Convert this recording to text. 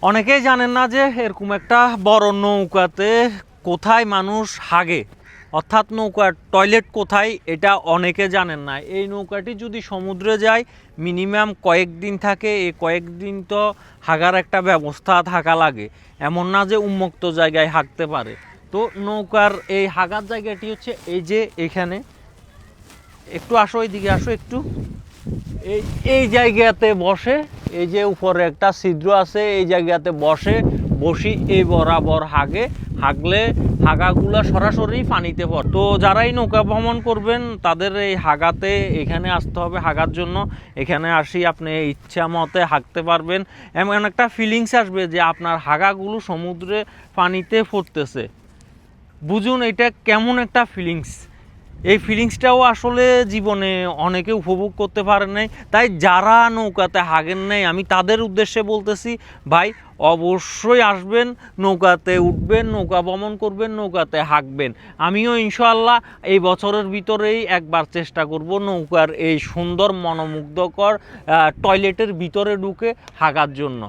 অনেকেই জানেন না যে এরকম একটা বড় নৌকাতে কোথায় মানুষ হাগে, অর্থাৎ নৌকার টয়লেট কোথায় এটা অনেকে জানেন না। এই নৌকাটি যদি সমুদ্রে যায় মিনিমাম কয়েকদিন থাকে, এই কয়েকদিন তো হাগার একটা ব্যবস্থা থাকা লাগে, এমন না যে উন্মুক্ত জায়গায় হাগতে পারে। তো নৌকার এই হাগার জায়গাটি হচ্ছে এই যে এখানে, একটু আসো এইদিকে আসো একটু, এই এই জায়গাতে বসে, এই যে উপরে একটা ছিদ্র আছে, এই জায়গাতে বসি এই বরাবর হাগলে হাগাগুলো সরাসরি পানিতে পড়ে। তো যারাই নৌকা ভ্রমণ করবেন তাদের এই হাগাতে এখানে আসতে হবে হাগার জন্য। এখানে আসি আপনি ইচ্ছা মতে হাগতে পারবেন, এমন একটা ফিলিংস আসবে যে আপনার হাগাগুলো সমুদ্রে পানিতে পড়তেছে। বুঝুন এটা কেমন একটা ফিলিংস। এই ফিলিংসটাও আসলে জীবনে অনেকে উপভোগ করতে পারেন নাই। তাই যারা নৌকাতে হাগেন নাই আমি তাদের উদ্দেশ্যে বলতেছি, ভাই অবশ্যই আসবেন, নৌকাতে উঠবেন, নৌকা ভ্রমণ করবেন, নৌকাতে হাগবেন। আমিও ইনশাআল্লাহ এই বছরের ভিতরেই একবার চেষ্টা করব নৌকার এই সুন্দর মনোমুগ্ধকর টয়লেটের ভিতরে ঢুকে হাগার জন্য।